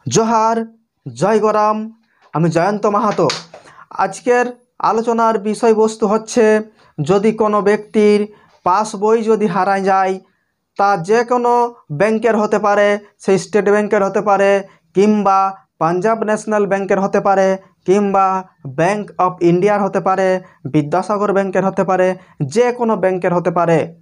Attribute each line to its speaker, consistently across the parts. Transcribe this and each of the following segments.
Speaker 1: जोहार जय गराम आमी जयंत माहातो। आजकेर आलोचनार विषयबस्तु हच्छे यदि कोनो व्यक्तिर पासबई यदि हाराय जाय ता जे कोनो बैंकेर होते पारे, सेई स्टेट बैंकेर होते पारे किंबा पंजाब न्याशनल बैंकेर होते पारे किंबा बैंक अफ इंडियार होते पारे, विद्यासागर बैंकेर होते पारे, जे कोनो बैंकेर होते पारे।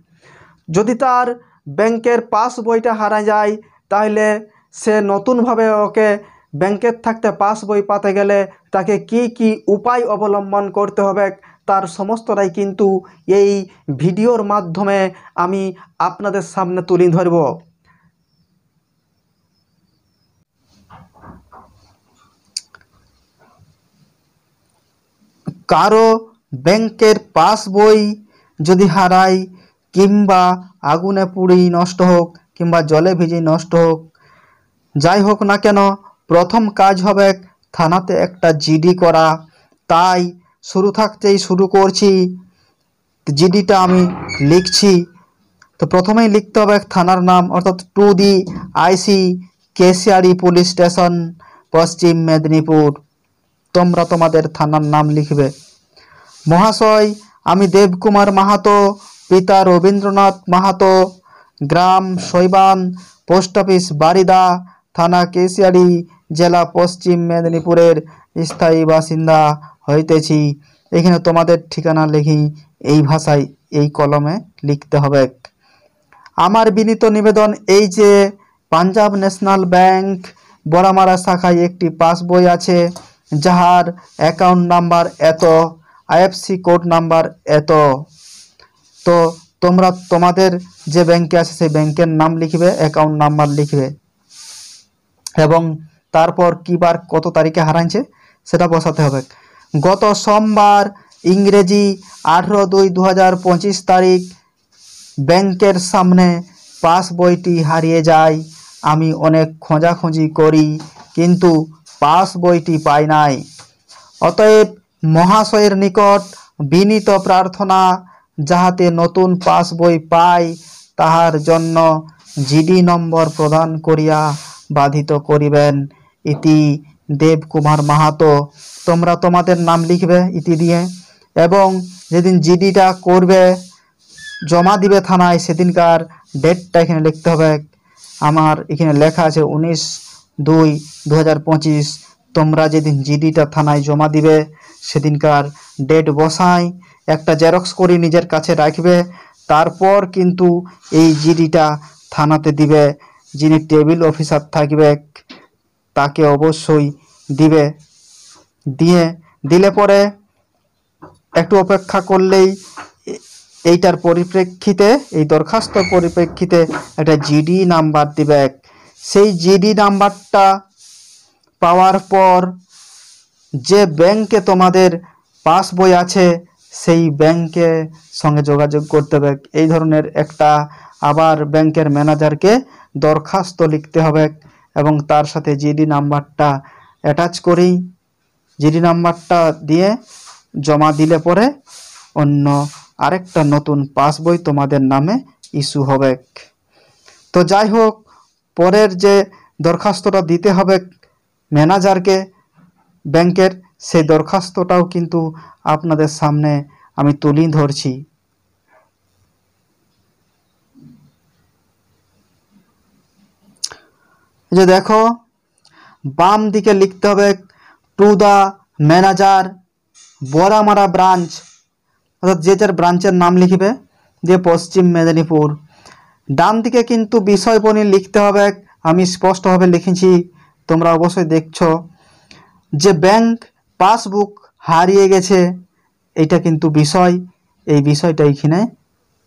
Speaker 1: यदि तार बैंकेर पासबईटा हारा जाय ताहले से नतून भावे ओके बैंकेर थाकते पासबई पाते गेले ताके की उपाय अवलम्बन करते होबे तार समस्तटाई किन्तु एई भिडियोर माध्यमे आमी आपनादेर सामने तुले धरब। कारो बैंकेर पासबई यदि हाराय किंबा आगुने पुड़े नष्ट होक किंबा जले भिजे नष्ट होक যাই হোক না কেন প্রথম কাজ হবে থানাতে একটা জিডি করা। তাই শুরু থাকতেই শুরু করছি, জিডিটা আমি লিখছি। তো প্রথমেই লিখতে হবে থানার নাম অর্থাৎ to the IC Keshiary police station পশ্চিম মেদিনীপুর। তোমরা তোমাদের থানার নাম লিখবে। মহাশয় আমি দেবকুমার মাহাতো, পিতা রবীন্দ্রনাথ মাহাতো, গ্রাম শৈবান, পোস্ট অফিস বারিদা, থানা কেশিয়ারি, জেলা পশ্চিম মেদিনীপুরের স্থায়ী বাসিন্দা হইতেছি। এখানে তোমাদের ঠিকানা লিখি এই ভাষায় এই কলমে লিখতে হবে। আমার বিনীত নিবেদন এই যে পাঞ্জাব ন্যাশনাল ব্যাংক বড়ামারা শাখায় একটি পাসবই আছে যাহার অ্যাকাউন্ট নাম্বার এত, আইএফসি কোড নাম্বার এত। তো তোমরা তোমাদের যে ব্যাংকে আছে সেই ব্যাংকের নাম লিখবে, অ্যাকাউন্ট নাম্বার লিখবে এবং তারপর কিবার কত তারিখে হারাইছে সেটা বসাতে হবে। গত সোমবার ইংরেজি 18/2/2025 তারিখ ব্যাংকের সামনে পাসবইটি হারিয়ে যায়। আমি অনেক খোঁজাখুঁজি করি কিন্তু পাসবইটি পাই নাই। অতএব মহাশয়ের নিকট বিনীত প্রার্থনা যাহাতে নতুন পাসবই পাই তাহার জন্য জিডি নম্বর প্রদান করিয়া বাধিত করিবেন। ইতি দেবকুমার মাহাতো। তোমরা তোমাদের নাম লিখবে ইতি দিয়ে এবং যেদিন জিডিটা করবে জমা দিবে থানায় সেদিনকার ডেটটা এখানে লিখতে হবে। আমার এখানে লেখা আছে 19/2/2025। তোমরা যেদিন জিডিটা থানায় জমা দিবে সেদিনকার ডেট বসাই একটা জেরক্স করে নিজের কাছে রাখবে। তারপর কিন্তু এই জিডিটা থানাতে দিবে। যিনি টেবিল অফিসার থাকবে তাকে অবশ্যই দিবে। দিলে পরে একটু অপেক্ষা করলেই এইটার পরিপ্রেক্ষিতে এই দরখাস্তর পরিপ্রেক্ষিতে একটা জিডি নাম্বার দিবে। সেই জিডি নাম্বারটা পাওয়ার পর যে ব্যাংকে তোমাদের পাসবই আছে সেই ব্যাংকের সঙ্গে যোগাযোগ করতে হবে। এই ধরনের একটা আবার ব্যাংকের ম্যানেজারকে দরখাস্ত লিখতে হবে এবং তার সাথে জিডি নাম্বারটা অ্যাটাচ করেই জিডি নাম্বারটা দিয়ে জমা দিলে পরে অন্য আরেকটা নতুন পাসবই তোমাদের নামে ইস্যু হবে। তো যাই হোক পরের যে দরখাস্তটা দিতে হবে ম্যানেজারকে ব্যাংকের, সেই দরখাস্তটাও কিন্তু আপনাদের সামনে আমি তুলে ধরছি। যে দেখো বাম দিকে লিখতে হবে টু দ্য ম্যানেজার বড়ামারা ব্রাঞ্চ, অর্থাৎ যে যার ব্রাঞ্চের নাম লিখবে দিয়ে পশ্চিম মেদিনীপুর। ডান দিকে কিন্তু বিষয়বণী লিখতে হবে। আমি স্পষ্টভাবে লিখেছি, তোমরা অবশ্যই দেখছো যে ব্যাংক পাসবুক হারিয়ে গেছে এইটা কিন্তু বিষয়, এই বিষয়টা এখানে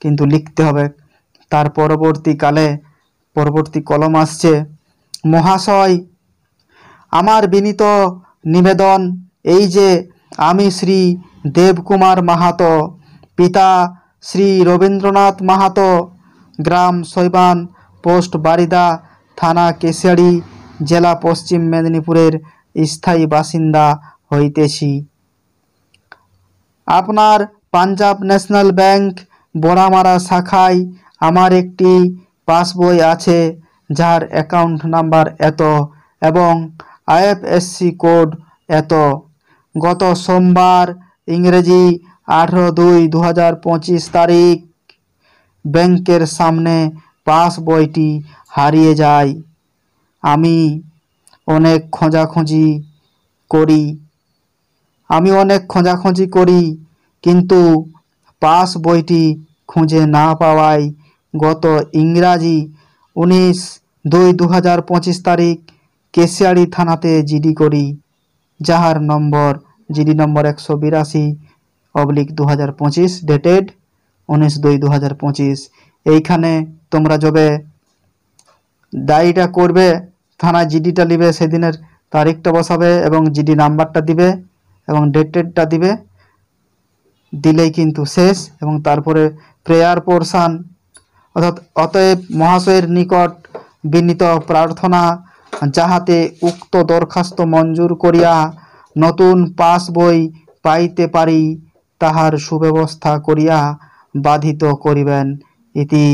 Speaker 1: কিন্তু লিখতে হবে। তার পরবর্তীকালে পরবর্তী কলম আসছে মহাশয় আমার বিনীত নিবেদন এই যে আমি শ্রী দেবকুমার মাহাতো, পিতা শ্রী রবীন্দ্রনাথ মাহাতো, গ্রাম শৈবান, পোস্ট বারিদা, থানা কেশিয়ারি, জেলা পশ্চিম মেদিনীপুরের স্থায়ী বাসিন্দা হইতেছি। আপনার পাঞ্জাব ন্যাশনাল ব্যাংক বড়ামারা শাখায় আমার একটি পাসবই আছে যার অ্যাকাউন্ট নাম্বার এত এবং আইএফএসসি কোড এত। গত সোমবার ইংরেজি 18/2/2025 তারিখ ব্যাংকের সামনে পাস বইটি হারিয়ে যায়। আমি অনেক খোঁজাখুঁজি করি কিন্তু পাস বইটি খুঁজে না পাওয়ায় গত ইংরাজি 19/2/2025 তারিখ কেশিয়াড়ি থানাতে জিডি করি, যাহার নম্বর জিডি নম্বর 182/2025 ডেটেড 19/2/2025। এইখানে তোমরা যবে ডায়েরিটা করবে, থানায় জিডিটা নিবে, সেদিনের তারিখটা বসাবে এবং জিডি নাম্বারটা দিবে এবং ডেটেডটা দিবে, দিলেই কিন্তু শেষ। এবং তারপরে প্রেয়ার পোর্শন, অতএব মহাশয়ের নিকট বিনীত প্রার্থনা যাহাতে উক্ত দরখাস্ত মঞ্জুর করিয়া নতুন পাস বই পাইতে পারি, তাহার সুব্যবস্থা করিয়া বাধিত করিবেন। ইতি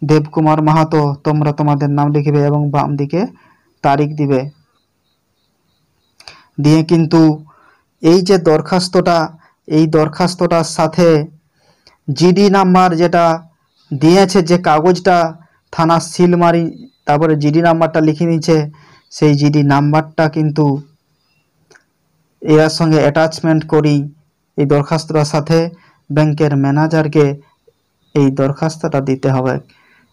Speaker 1: দেবকুমার মাহাতো। তোমরা তোমাদের নাম লিখবে এবং বাম দিকে তারিখ দিবে, দিয়ে কিন্তু এই যে দরখাস্তটা, এই দরখাস্তটার সাথে জিডি নাম্বার যেটা দিয়েছে, যে কাগজটা থানা সিল মারি তারপরে জিডি নাম্বারটা লিখে নিচ্ছে, সেই জিডি নাম্বারটা কিন্তু এর সঙ্গে অ্যাটাচমেন্ট করি এই দরখাস্তটার সাথে ব্যাংকের ম্যানেজারকে এই দরখাস্তটা দিতে হবে।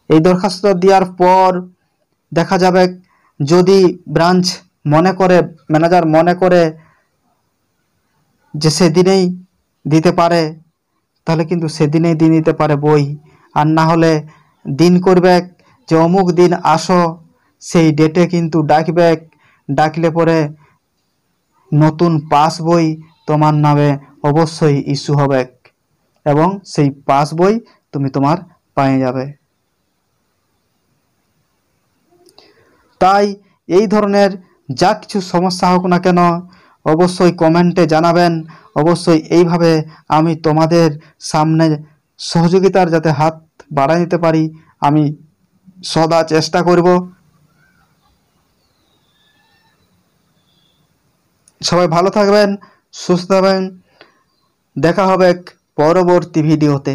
Speaker 1: এই দরখাস্তটা দেওয়ার পর দেখা যাবে, যদি ব্রাঞ্চ মনে করে, ম্যানেজার মনে করে যে সেদিনেই দিতে পারে, তাহলে কিন্তু সেদিনেই দিয়ে নিতে পারে বই। আর না হলে দিন করবে যে অমুক দিন আসো, সেই ডেটে কিন্তু ডাকবে, ডাকলে পরে নতুন পাস বই তোমার নামে অবশ্যই ইস্যু হবে এবং সেই পাস বই তুমি তোমার পেয়ে যাবে। তাই এই ধরনের যা কিছু সমস্যা হোক না কেন অবশ্যই কমেন্টে জানাবেন। অবশ্যই এইভাবে আমি তোমাদের সামনে সহযোগিতার যাতে হাত বাড়ায় দিতে পারি, আমি সদা চেষ্টা করব। সবাই ভালো থাকবেন, সুস্থ থাকবেন, দেখা হবে পরবর্তী ভিডিওতে।